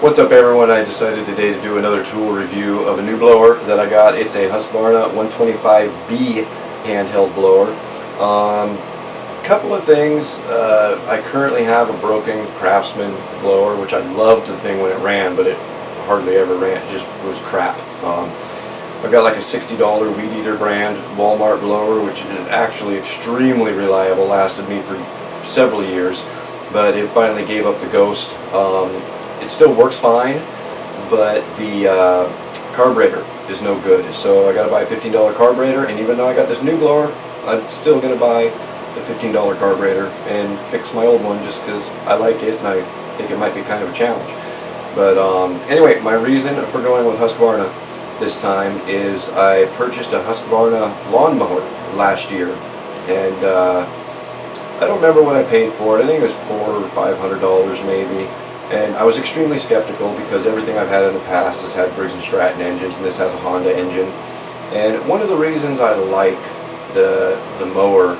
What's up everyone, I decided today to do another tool review of a new blower that I got. It's a Husqvarna 125B handheld blower. Couple of things, I currently have a broken Craftsman blower, which I loved the thing when it ran, but it hardly ever ran, it just was crap. I've got like a $60 Weed Eater brand Walmart blower, which is actually extremely reliable, lasted me for several years, but it finally gave up the ghost. It still works fine, but the carburetor is no good. So I got to buy a $15 carburetor, and even though I got this new blower, I'm still going to buy the $15 carburetor and fix my old one just because I like it and I think it might be kind of a challenge. But anyway, my reason for going with Husqvarna this time is I purchased a Husqvarna lawnmower last year, and I don't remember what I paid for it. I think it was $400 or $500 maybe. And I was extremely skeptical because everything I've had in the past has had Briggs & Stratton engines, and this has a Honda engine. And one of the reasons I like the mower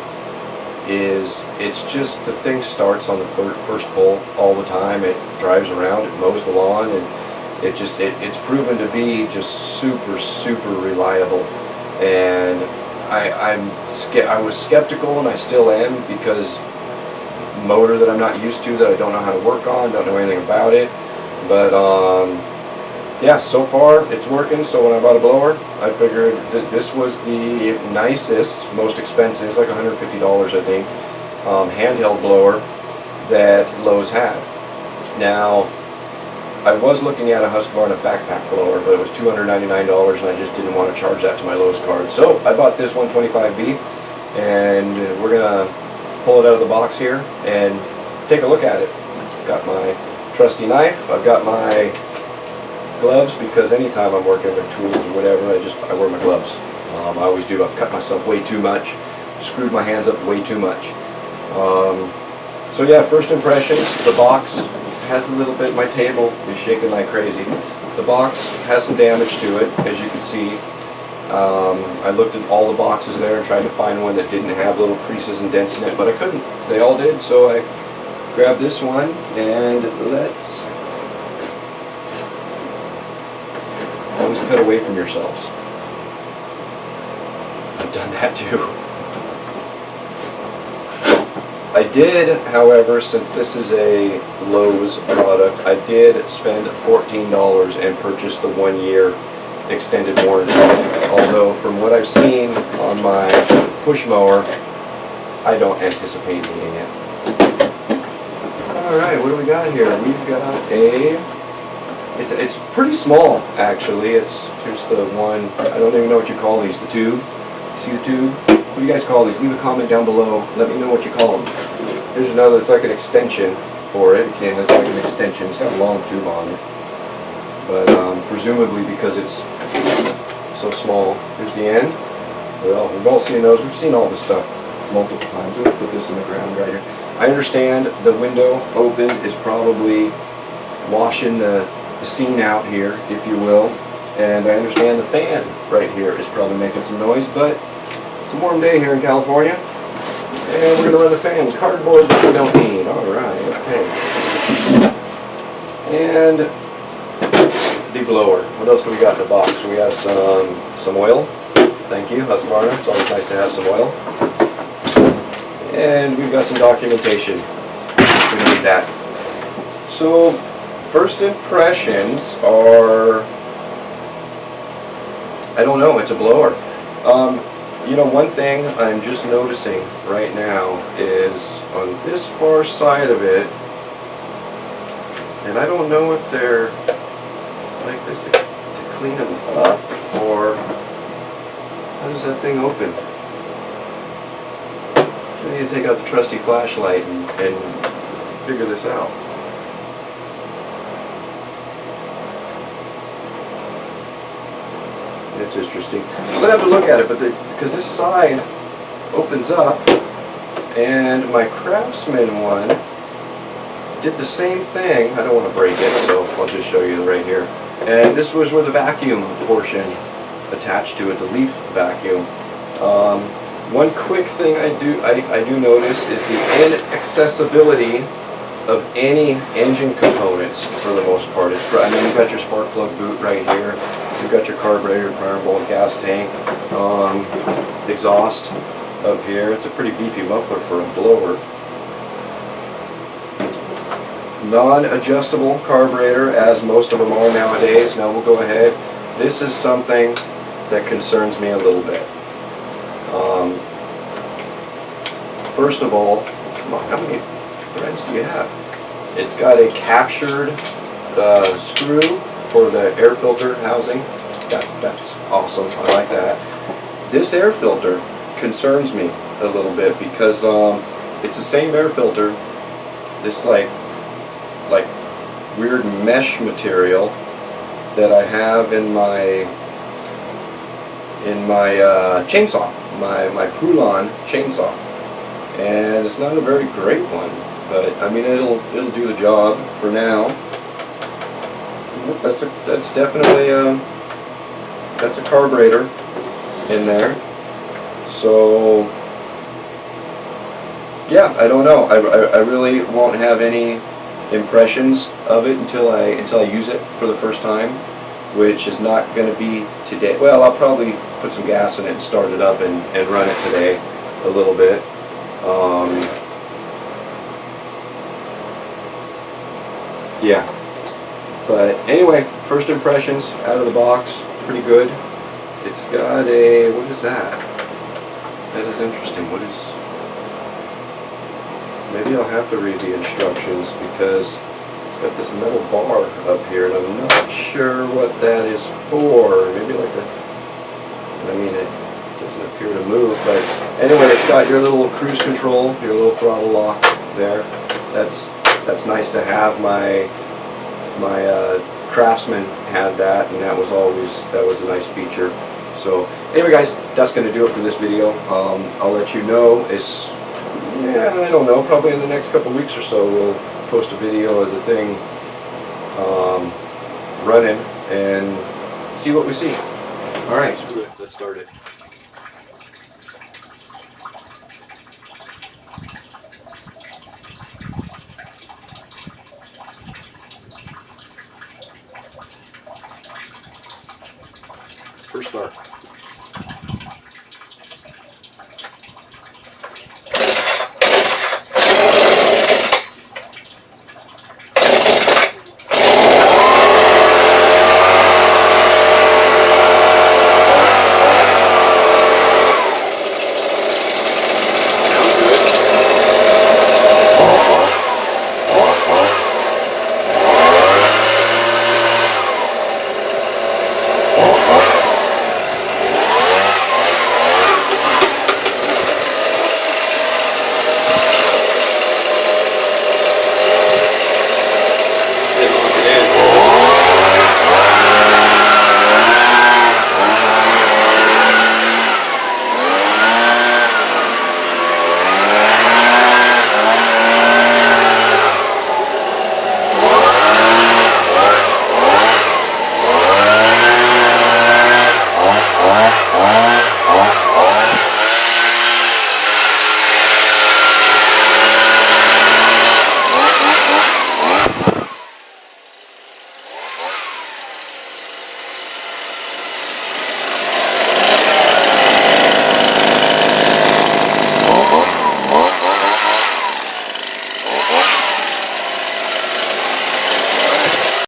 is it's just the thing starts on the first pull all the time. It drives around, it mows the lawn, and it's proven to be just super reliable. And I was skeptical, and I still am, because motor that I'm not used to, that I don't know how to work on, don't know anything about it. But yeah, so far it's working. So when I bought a blower, I figured that this was the nicest, most expensive, it's like $150 I think, handheld blower that Lowe's had. Now, I was looking at a Husqvarna backpack blower, but it was $299, and I just didn't want to charge that to my Lowe's card. So I bought this 125B, and we're gonna pull it out of the box here and take a look at it. Got my trusty knife, I've got my gloves, because anytime I'm working with tools or whatever, I wear my gloves. I always do. I've cut myself way too much, screwed my hands up way too much. So yeah, first impressions, the box has a little bit, my table is shaking like crazy. The box has some damage to it, as you can see. I looked at all the boxes there and tried to find one that didn't have little creases and dents in it, but I couldn't. They all did, so I grabbed this one, and let's always cut away from yourselves. I've done that too. I did, however, since this is a Lowe's product, I did spend $14 and purchase the 1-year extended warranty. Although from what I've seen on my push mower, I don't anticipate needing it. Alright, what do we got here? We've got it's pretty small actually. Here's the one, I don't even know what you call these, the tube. See the tube? What do you guys call these? Leave a comment down below. Let me know what you call them. Here's another, it's like an extension for it. Okay, it's like an extension. It's got a long tube on it. But presumably because it's so small. Here's the end. Well, we've all seen those. We've seen all this stuff multiple times. Let me put this in the ground right here. I understand the window open is probably washing the scene out here, if you will. And I understand the fan right here is probably making some noise, but it's a warm day here in California. And we're going to run the fan. Cardboard that we don't need. Alright, okay. And the blower. What else do we got in the box? We got some oil. Thank you, Husqvarna. It's always nice to have some oil. And we've got some documentation. We need that. So, first impressions are, I don't know, it's a blower. You know, one thing I'm just noticing right now is on this far side of it, and I don't know if they're like this to clean them up, or how does that thing open? I need to take out the trusty flashlight and figure this out. It's interesting. I'm going to have to look at it, but because this side opens up, and my Craftsman one did the same thing. I don't want to break it, so I'll just show you right here. And this was where the vacuum portion attached to it, the leaf vacuum. One quick thing I do notice is the inaccessibility of any engine components for the most part. I mean, you've got your spark plug boot right here. You've got your carburetor, primer bolt, gas tank, exhaust up here. It's a pretty beefy muffler for a blower. Non-adjustable carburetor, as most of them are nowadays. Now we'll go ahead. This is something that concerns me a little bit. First of all, come on, how many threads do you have? It's got a captured screw for the air filter housing. That's awesome. I like that. This air filter concerns me a little bit because it's the same air filter. This like weird mesh material that I have in my chainsaw, my Poulon chainsaw, and it's not a very great one, but I mean it'll do the job for now. That's definitely that's a carburetor in there. So yeah, I don't know. I really won't have any impressions of it until I use it for the first time, which is not going to be today. Well, I'll probably put some gas in it and start it up and run it today a little bit. Yeah, but anyway, first impressions out of the box, pretty good. It's got a, what is that? That is interesting. What is, maybe I'll have to read the instructions because it's got this metal bar up here and I'm not sure what that is for. Maybe like a, I mean it doesn't appear to move, but anyway, it's got your little cruise control, your little throttle lock there. That's nice to have. My Craftsman had that, and that was a nice feature. So anyway guys, that's going to do it for this video. I'll let you know. I don't know, probably in the next couple weeks or so we'll post a video of the thing running and see what we see. Alright, let's start it. First start.